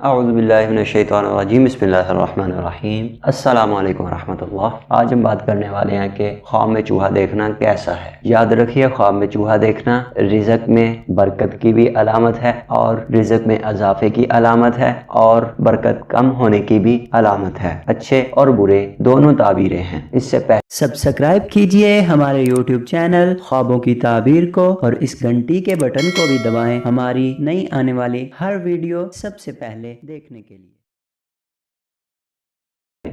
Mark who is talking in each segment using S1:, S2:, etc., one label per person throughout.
S1: اعوذ باللہ من الشیطان الرجیم بسم اللہ الرحمن الرحیم السلام علیکم ورحمۃ اللہ۔ آج ہم بات کرنے والے ہیں کہ خواب میں چوہا دیکھنا کیسا ہے۔ یاد رکھیے، خواب میں چوہا دیکھنا رزق میں برکت کی بھی علامت ہے اور رزق میں اضافے کی علامت ہے اور برکت کم ہونے کی بھی علامت ہے۔ اچھے اور برے دونوں تعبیریں ہیں۔ اس سے پہلے
S2: سبسکرائب کیجئے ہمارے یوٹیوب چینل خوابوں کی تعبیر کو اور اس گھنٹی کے بٹن کو بھی دبائیں ہماری نئی آنے والی ہر ویڈیو سب سے پہلے دیکھنے کے لیے۔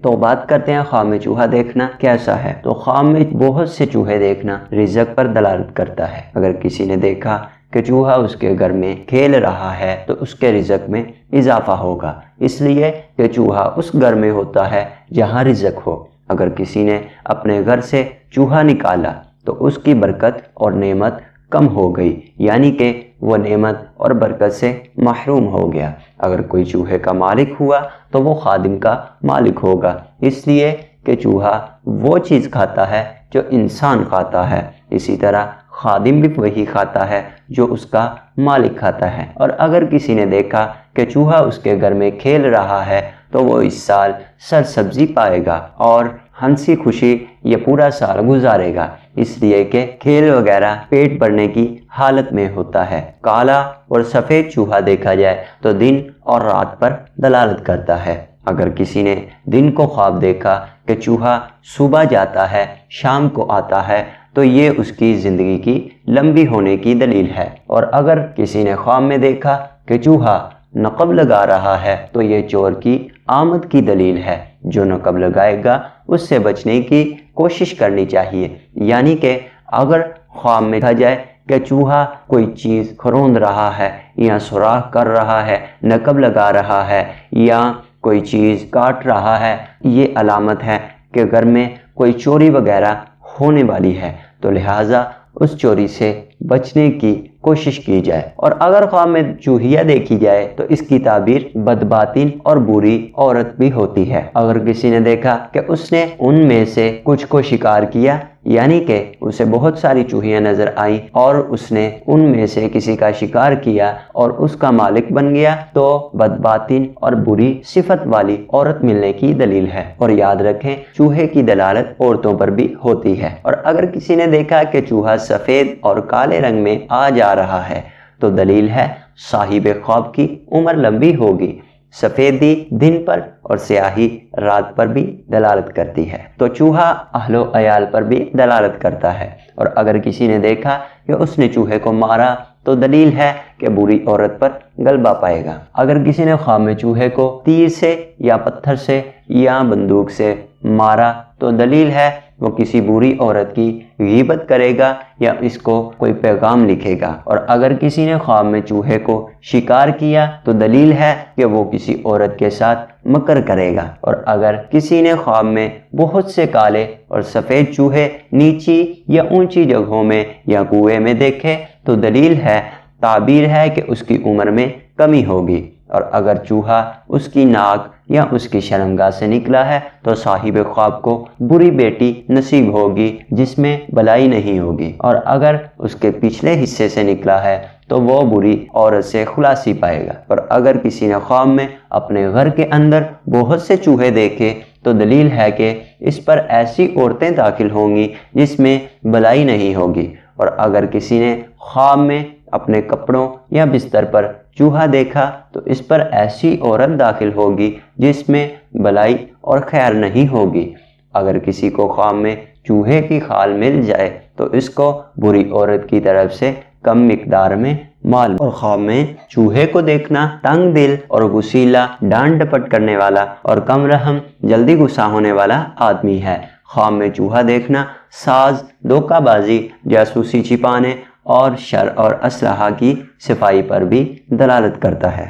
S1: تو بات کرتے ہیں خواب میں چوہا دیکھنا کیسا ہے۔ تو خواب میں بہت سے چوہے دیکھنا رزق پر دلالت کرتا ہے۔ اگر کسی نے دیکھا کہ چوہا اس کے گھر میں کھیل رہا ہے تو اس کے رزق میں اضافہ ہوگا، اس لیے کہ چوہا اس گھر میں ہوتا ہے جہاں رزق ہو۔ اگر کسی نے اپنے گھر سے چوہا نکالا تو اس کی برکت اور نعمت کم ہو گئی، یعنی کہ وہ نعمت اور برکت سے محروم ہو گیا۔ اگر کوئی چوہے کا مالک ہوا تو وہ خادم کا مالک ہوگا، اس لیے کہ چوہا وہ چیز کھاتا ہے جو انسان کھاتا ہے، اسی طرح خادم بھی وہی کھاتا ہے جو اس کا مالک کھاتا ہے۔ اور اگر کسی نے دیکھا کہ چوہا اس کے گھر میں کھیل رہا ہے تو وہ اس سال سرسبزی پائے گا اور ہنسی خوشی یہ پورا سال گزارے گا، اس لیے کہ کھیل وغیرہ پیٹ بھرنے کی حالت میں ہوتا ہے۔ کالا اور سفید چوہا دیکھا جائے تو دن اور رات پر دلالت کرتا ہے۔ اگر کسی نے دن کو خواب دیکھا کہ چوہا صبح جاتا ہے شام کو آتا ہے تو یہ اس کی زندگی کی لمبی ہونے کی دلیل ہے۔ اور اگر کسی نے خواب میں دیکھا کہ چوہا نقب لگا رہا ہے تو یہ چور کی آمد کی دلیل ہے۔ جو نقب لگائے گا اس سے بچنے کی کوشش کرنی چاہیے، یعنی کہ اگر خواب میں دیکھا جائے کہ چوہا کوئی چیز کھروند رہا ہے یا سوراخ کر رہا ہے، نقب لگا رہا ہے یا کوئی چیز کاٹ رہا ہے، یہ علامت ہے کہ گھر میں کوئی چوری وغیرہ ہونے والی ہے، تو لہٰذا اس چوری سے بچنے کی کوشش کی جائے۔ اور اگر خواب میں چوہیا دیکھی جائے تو اس کی تعبیر بدباطن اور بری عورت بھی ہوتی ہے۔ اگر کسی نے دیکھا کہ اس نے ان میں سے کچھ کو شکار کیا، یعنی کہ اسے بہت ساری چوہیاں نظر آئیں اور اس نے ان میں سے کسی کا شکار کیا اور اس کا مالک بن گیا، تو بدباطن اور بری صفت والی عورت ملنے کی دلیل ہے۔ اور یاد رکھیں، چوہے کی دلالت عورتوں پر بھی ہوتی ہے۔ اور اگر کسی نے دیکھا کہ چوہا سفید اور کالے رنگ میں آ جا رہا ہے تو دلیل ہے صاحب خواب کی عمر لمبی ہوگی۔ سفیدی دن پر اور سیاہی رات پر بھی دلالت کرتی ہے، تو چوہا اہل و عیال پر بھی دلالت کرتا ہے۔ اور اگر کسی نے دیکھا کہ اس نے چوہے کو مارا تو دلیل ہے کہ بری عورت پر غلبہ پائے گا۔ اگر کسی نے خواب میں چوہے کو تیر سے یا پتھر سے یا بندوق سے مارا تو دلیل ہے وہ کسی بری عورت کی غیبت کرے گا یا اس کو کوئی پیغام لکھے گا۔ اور اگر کسی نے خواب میں چوہے کو شکار کیا تو دلیل ہے کہ وہ کسی عورت کے ساتھ مکر کرے گا۔ اور اگر کسی نے خواب میں بہت سے کالے اور سفید چوہے نیچی یا اونچی جگہوں میں یا کنویں میں دیکھے تو دلیل ہے، تعبیر ہے کہ اس کی عمر میں کمی ہوگی۔ اور اگر چوہا اس کی ناک یا اس کی شرمگاہ سے نکلا ہے تو صاحب خواب کو بری بیٹی نصیب ہوگی جس میں بلائی نہیں ہوگی۔ اور اگر اس کے پچھلے حصے سے نکلا ہے تو وہ بری عورت سے خلاصی پائے گا۔ اور اگر کسی نے خواب میں اپنے گھر کے اندر بہت سے چوہے دیکھے تو دلیل ہے کہ اس پر ایسی عورتیں داخل ہوں گی جس میں بلائی نہیں ہوگی۔ اور اگر کسی نے خواب میں اپنے کپڑوں یا بستر پر چوہا دیکھا تو اس پر ایسی عورت داخل ہوگی جس میں بلائی اور خیر نہیں ہوگی۔ اگر کسی کو خواب میں چوہے کی کھال مل جائے تو اس کو بری عورت کی طرف سے کم مقدار میں مال۔ اور خواب میں چوہے کو دیکھنا تنگ دل اور غصیلا، ڈانٹ ڈپٹ کرنے والا اور کم رحم، جلدی غصہ ہونے والا آدمی ہے۔ خواب میں چوہا دیکھنا ساز، دھوکہ بازی، جاسوسی چھپانے اور شر اور اسلحہ کی صفائی پر بھی دلالت کرتا ہے۔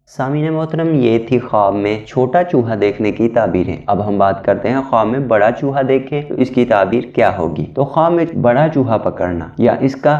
S1: سامعین محترم، یہ تھی خواب میں چھوٹا چوہا دیکھنے کی تعبیریں۔ اب ہم بات کرتے ہیں خواب میں بڑا چوہا دیکھے تو اس کی تعبیر کیا ہوگی۔ تو خواب میں بڑا چوہا پکڑنا یا اس کا